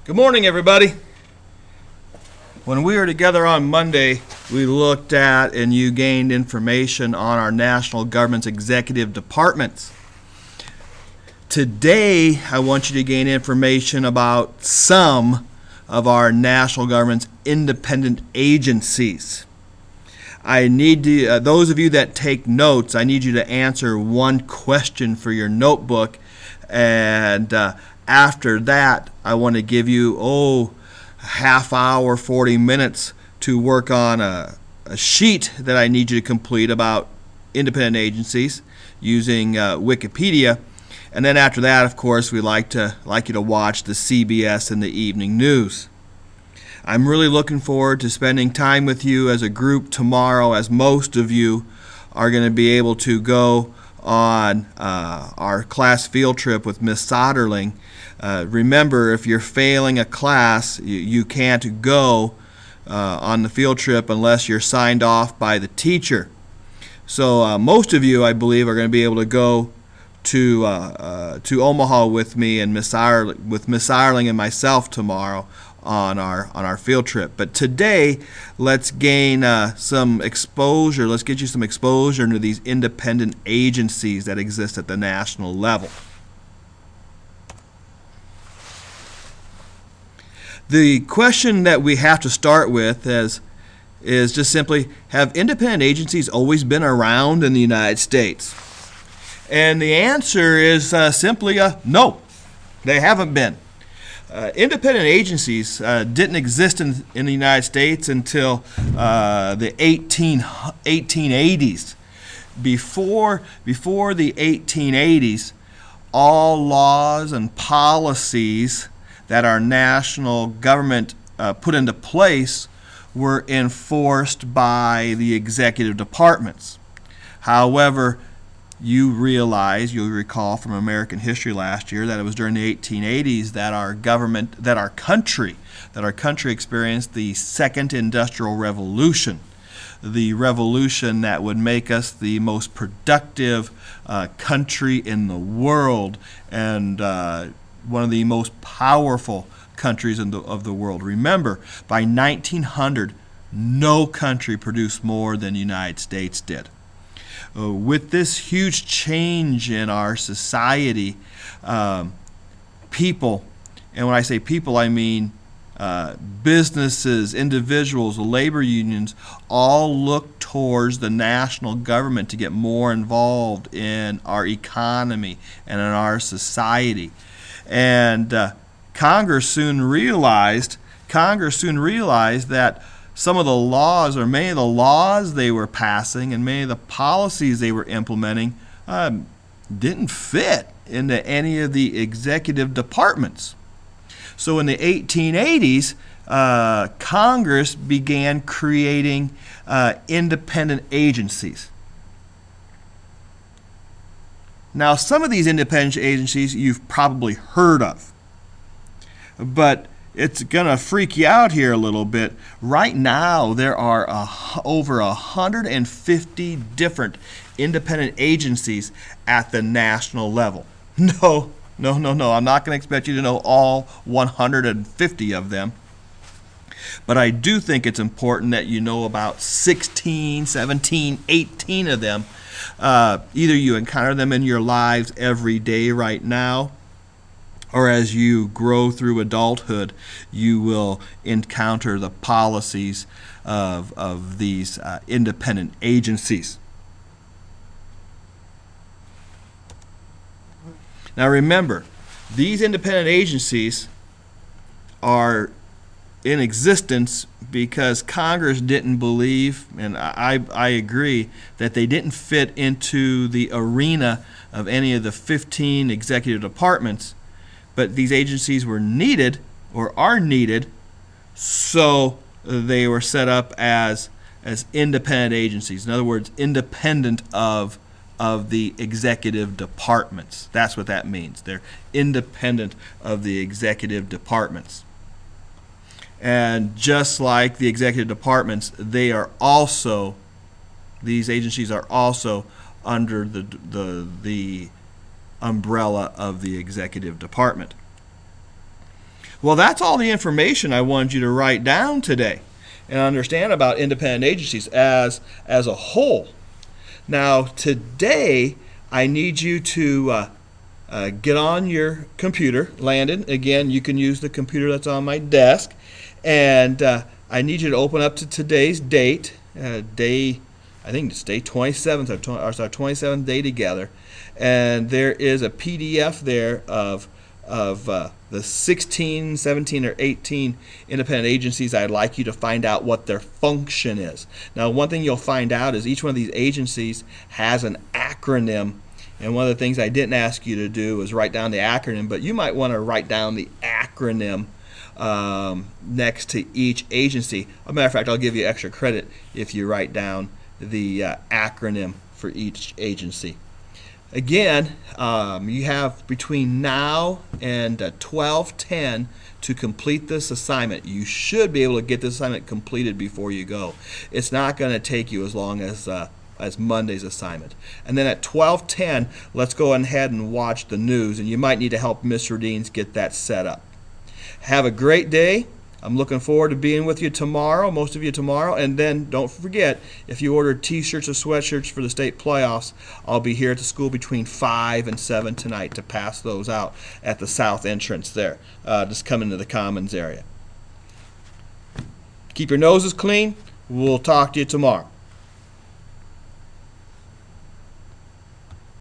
Good morning, everybody. When we were together on Monday, we looked at and you gained information on our national government's executive departments. Today, I want you to gain information about some of our national government's independent agencies. I need to, those of you that take notes, I need you to answer one question for your notebook, and after that, I want to give you, a half hour, 40 minutes to work on a sheet that I need you to complete about independent agencies using Wikipedia. And then after that, of course, we like you to watch the CBS and the evening news. I'm really looking forward to spending time with you as a group tomorrow, as most of you are going to be able to go on our class field trip with Miss Soderling. Remember, if you're failing a class, you can't go on the field trip unless you're signed off by the teacher. So most of you, I believe, are going to be able to go to Omaha with me and Miss Ireland and myself tomorrow on our field trip. But today, let's gain some exposure. Let's get you some exposure into these independent agencies that exist at the national level. The question that we have to start with is just simply, have independent agencies always been around in the United States? And the answer is simply no, they haven't been. Independent agencies didn't exist in the United States until the 1880s. Before the 1880s, all laws and policies that our national government put into place were enforced by the executive departments. However, you'll recall from American history last year that it was during the 1880s that our country experienced the second industrial revolution, the revolution that would make us the most productive country in the world and one of the most powerful countries of the world. Remember, by 1900, no country produced more than the United States did. With this huge change in our society, people, and when I say people, I mean businesses, individuals, labor unions, all look towards the national government to get more involved in our economy and in our society. And Congress soon realized that some of the laws, or many of the laws they were passing and many of the policies they were implementing didn't fit into any of the executive departments. So in the 1880s, Congress began creating independent agencies. Now, some of these independent agencies you've probably heard of, but it's going to freak you out here a little bit. Right now, there are over 150 different independent agencies at the national level. No, I'm not going to expect you to know all 150 of them. But I do think it's important that you know about 16, 17, 18 of them. Either you encounter them in your lives every day right now, or as you grow through adulthood, you will encounter the policies of these independent agencies. Now remember, these independent agencies are in existence because Congress didn't believe, and I agree, that they didn't fit into the arena of any of the 15 executive departments. But these agencies were needed, or are needed, so they were set up as independent agencies. In other words, independent of the executive departments. That's what that means. They're independent of the executive departments. And just like the executive departments, these agencies are also under the umbrella of the executive department. Well, that's all the information I wanted you to write down today and understand about independent agencies as a whole. Now, today, I need you to get on your computer. Landon, again, you can use the computer that's on my desk. And I need you to open up to today's date, I think it's day 27th, our 27th day together. And there is a PDF there of the 16, 17, or 18 independent agencies. I'd like you to find out what their function is. Now, one thing you'll find out is each one of these agencies has an acronym. And one of the things I didn't ask you to do was write down the acronym, but you might want to write down the acronym next to each agency. As a matter of fact, I'll give you extra credit if you write down the acronym for each agency. Again, you have between now and 12:10 to complete this assignment. You should be able to get this assignment completed before you go. It's not going to take you as long as Monday's assignment. And then at 12:10, let's go ahead and watch the news, and you might need to help Mr. Deans get that set up. Have a great day. I'm looking forward to being with you tomorrow, most of you tomorrow. And then don't forget, if you ordered t-shirts or sweatshirts for the state playoffs, I'll be here at the school between 5 and 7 tonight to pass those out at the south entrance there. Just come into the Commons area. Keep your noses clean. We'll talk to you tomorrow.